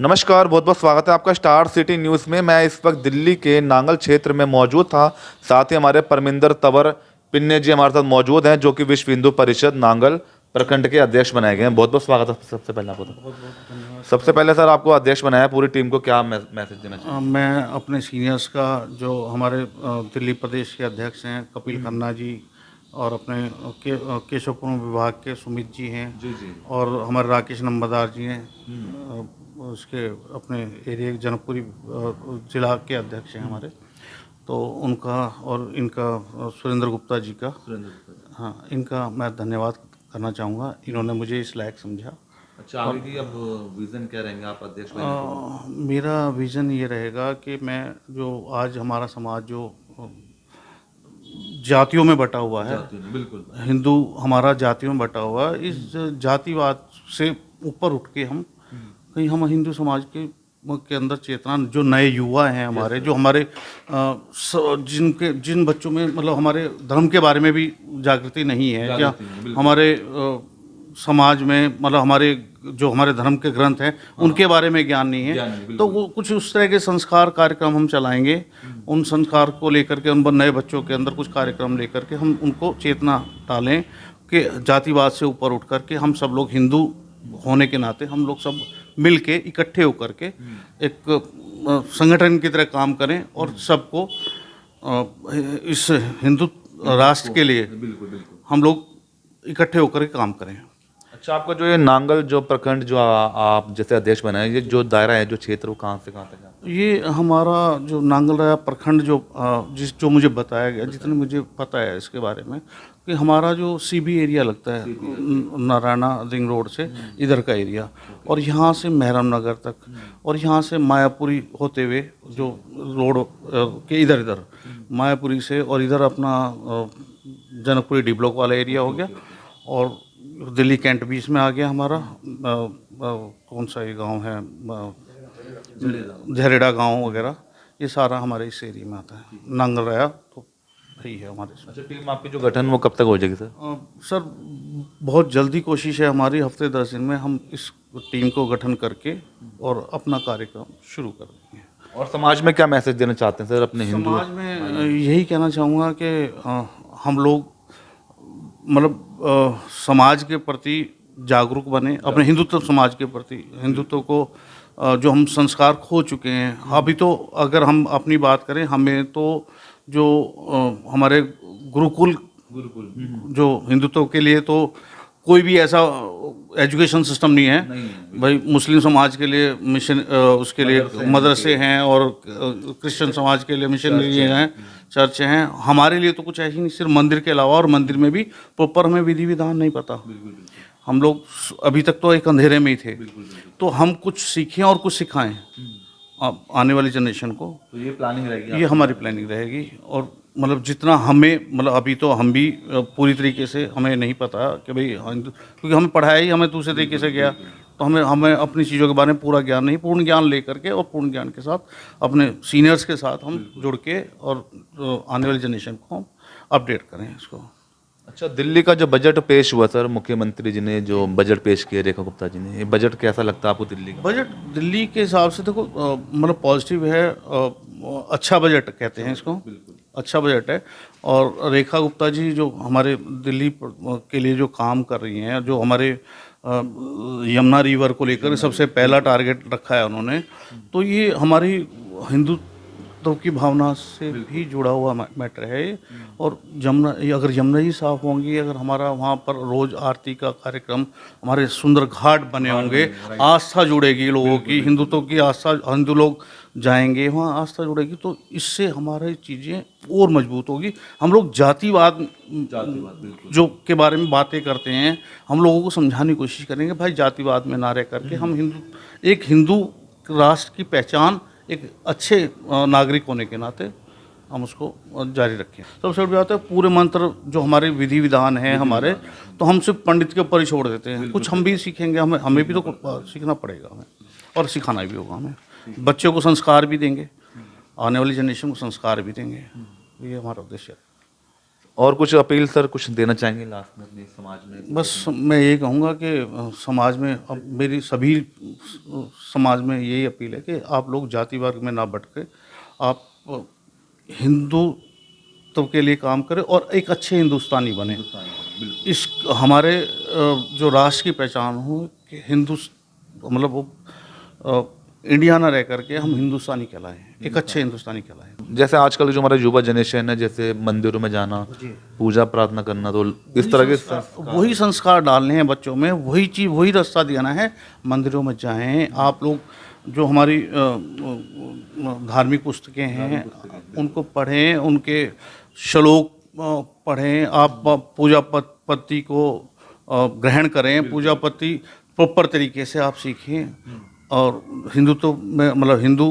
नमस्कार, बहुत बहुत स्वागत है आपका स्टार सिटी न्यूज़ में। मैं इस वक्त दिल्ली के नांगल क्षेत्र में मौजूद था। साथ ही हमारे परमिंदर तंवर पिन्ने जी हमारे साथ मौजूद हैं, जो कि विश्व हिंदू परिषद नांगल प्रखंड के अध्यक्ष बनाए गए हैं। बहुत बहुत स्वागत है सबसे पहले आपको। बहुत बहुत धन्यवाद सर। सबसे पहले सर, आपको अध्यक्ष बनाया, पूरी टीम को क्या मैसेज देना चाहिए? मैं अपने सीनियर्स का, जो हमारे दिल्ली प्रदेश के अध्यक्ष हैं कपिल खन्ना जी, और अपने केशवपुरम विभाग के सुमित जी हैं, जी जी। और हमारे राकेश नंबरदार जी हैं, उसके अपने एरिया जनकपुरी जिला के अध्यक्ष हैं हमारे। तो उनका और इनका सुरेंद्र गुप्ता जी का, हाँ, इनका मैं धन्यवाद करना चाहूँगा। इन्होंने मुझे इस लायक समझा। अच्छा, आगे की अब विजन क्या रहेंगे आप अध्यक्ष बनने के बाद? मेरा विज़न ये रहेगा कि मैं, जो आज हमारा समाज जो जातियों में बटा हुआ है, बिल्कुल। हिंदू हमारा जातियों में बटा हुआ है, इस जातिवाद से ऊपर उठ के हम कहीं हम हिंदू समाज के अंदर चेतना, जो नए युवा हैं हमारे, जो हमारे जिन बच्चों में मतलब हमारे धर्म के बारे में भी जागृति नहीं है, क्या हमारे समाज में मतलब हमारे जो हमारे धर्म के ग्रंथ हैं उनके बारे में ज्ञान नहीं है, तो वो कुछ उस तरह के संस्कार कार्यक्रम हम चलाएंगे। उन संस्कार को लेकर के, उन नए बच्चों के अंदर कुछ कार्यक्रम लेकर के हम उनको चेतना डालें कि जातिवाद से ऊपर उठ कर के हम सब लोग हिंदू होने के नाते हम लोग सब मिल के इकट्ठे होकर के एक संगठन की तरह काम करें और सबको इस हिंदू राष्ट्र के लिए हम लोग इकट्ठे होकर के काम करें। अच्छा, आपका जो ये नांगल जो प्रखंड जो आप जैसे अध्यक्ष बनाए, ये जो दायरा है, जो क्षेत्र, वो कहाँ से कहाँ तक है? ये हमारा जो नांगलराया प्रखंड जो मुझे बताया गया, जितने मुझे पता है इसके बारे में, कि हमारा जो सीबी एरिया लगता है, नारायणा रिंग रोड से इधर का एरिया, और यहाँ से मेहरम नगर तक, और यहाँ से मायापुरी होते हुए जो रोड के इधर इधर मायापुरी से, और इधर अपना जनकपुरी डी ब्लॉक वाला एरिया हो गया, और दिल्ली कैंट बीच में आ गया हमारा कौन सा ये गांव है, झरेड़ा गांव वगैरह, ये सारा हमारे इस एरिया में आता है। नांगलराया तो यही है हमारे। अच्छा, टीम आपकी जो गठन वो कब तक हो जाएगी सर? सर, बहुत जल्दी कोशिश है हमारी, हफ्ते 10 दिन में हम इस टीम को गठन करके और अपना कार्यक्रम शुरू कर देंगे। और समाज में क्या मैसेज देना चाहते हैं सर अपने हिंदू? समाज में यही कहना चाहूँगा कि हम लोग मतलब समाज के प्रति जागरूक बने, अपने हिंदुत्व समाज के प्रति, हिंदुत्व को जो हम संस्कार खो चुके हैं अभी, तो अगर हम अपनी बात करें, हमें तो जो हमारे गुरुकुल जो हिंदुत्व के लिए तो कोई भी ऐसा एजुकेशन सिस्टम नहीं है। भाई मुस्लिम समाज के लिए मिशन, उसके लिए मदरसे हैं, और क्रिश्चियन समाज के लिए मिशनरी हैं, चर्च हैं। हमारे लिए तो कुछ ऐसी नहीं, सिर्फ मंदिर के अलावा, और मंदिर में भी प्रॉपर हमें विधि विधान नहीं पता। हम लोग अभी तक तो एक अंधेरे में ही थे। तो हम कुछ सीखें और कुछ सिखाएं आने वाली जनरेशन को। तो ये प्लानिंग रहेगी, ये हमारी प्लानिंग रहेगी। और मतलब जितना हमें, मतलब अभी तो हम भी पूरी तरीके से हमें नहीं पता कि भाई क्योंकि हमें पढ़ाया ही हमें दूसरे तरीके से गया, तो हमें अपनी चीज़ों के बारे में पूरा ज्ञान नहीं। पूर्ण ज्ञान लेकर के और पूर्ण ज्ञान के साथ अपने सीनियर्स के साथ हम जुड़ के और आने वाली जनरेशन को हम अपडेट करें इसको। अच्छा, दिल्ली का जो बजट पेश हुआ सर, मुख्यमंत्री जी ने जो बजट पेश किया, रेखा गुप्ता जी ने, ये बजट कैसा लगता है आपको दिल्ली का? बजट दिल्ली के हिसाब से देखो मतलब पॉजिटिव है, अच्छा बजट कहते हैं इसको, अच्छा बजट है। और रेखा गुप्ता जी जो हमारे दिल्ली के लिए जो काम कर रही हैं, जो हमारे यमुना रिवर को लेकर सबसे पहला टारगेट रखा है उन्होंने, तो ये हमारी हिंदुत्व की भावना से भी जुड़ा हुआ मैटर है। और अगर यमुना जी साफ होंगी, अगर हमारा वहाँ पर रोज़ आरती का कार्यक्रम, हमारे सुंदर घाट बने होंगे, आस्था जुड़ेगी लोगों की, हिंदुत्व की आस्था, हिंदू लोग जाएंगे वहाँ, आस्था जुड़ेगी, तो इससे हमारी चीज़ें और मजबूत होगी। हम लोग जातिवाद जो के बारे में बातें करते हैं, हम लोगों को समझाने की कोशिश करेंगे, भाई जातिवाद में ना रह करके हम एक हिंदू राष्ट्र की पहचान, एक अच्छे नागरिक होने के नाते हम उसको जारी रखें। सबसे बड़ी बात है, पूरे मंत्र जो हमारे विधि विधान हैं हमारे, तो हम सिर्फ पंडित के ऊपर ही छोड़ देते हैं। कुछ हम भी सीखेंगे, हमें भी तो सीखना पड़ेगा हमें, और सिखाना भी होगा हमें। बच्चों को संस्कार भी देंगे, आने वाली जनरेशन को संस्कार भी देंगे, ये हमारा उद्देश्य है। और कुछ अपील सर कुछ देना चाहेंगे लास्ट में अपने समाज में? बस मैं ये कहूँगा कि समाज में अब मेरी सभी समाज में यही अपील है कि आप लोग जातिवाद में ना भटके, आप हिंदुत्व के लिए काम करें और एक अच्छे हिंदुस्तानी बने। इस हमारे जो राष्ट्र की पहचान हो कि मतलब वो इंडिया ना रह करके हम हिंदुस्तानी कहलाएं, एक अच्छे हिंदुस्तानी कहलाएं। जैसे आजकल जो हमारा युवा जनरेशन है, जैसे मंदिरों में जाना, पूजा प्रार्थना करना, तो इस तरह के वही संस्कार डालने हैं बच्चों में, वही चीज़, वही रास्ता दिखाना है। मंदिरों में जाएं आप लोग, जो हमारी धार्मिक पुस्तकें हैं उनको पढ़ें, उनके श्लोक पढ़ें, आप पूजा पद्धति को ग्रहण करें, पूजा पद्धति प्रॉपर तरीके से आप सीखें। और हिंदुत्व में मतलब हिंदू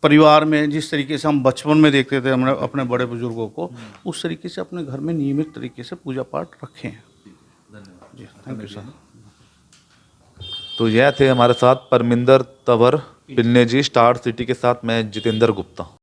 परिवार में जिस तरीके से हम बचपन में देखते थे हमने अपने बड़े बुजुर्गों को, उस तरीके से अपने घर में नियमित तरीके से पूजा पाठ रखें। जी, थैंक यू सर। तो यह थे हमारे साथ परमिंदर तंवर पिन्ने जी, स्टार सिटी के साथ मैं जितेंद्र गुप्ता।